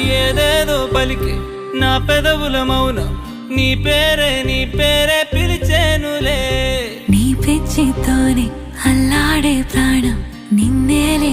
ఏదేదో పలికి నా పెదవుల మౌనం నీ పేరే పిలిచేనులే. నీ పిచ్చితోనే అల్లాడే ప్రాణం నిన్నేలే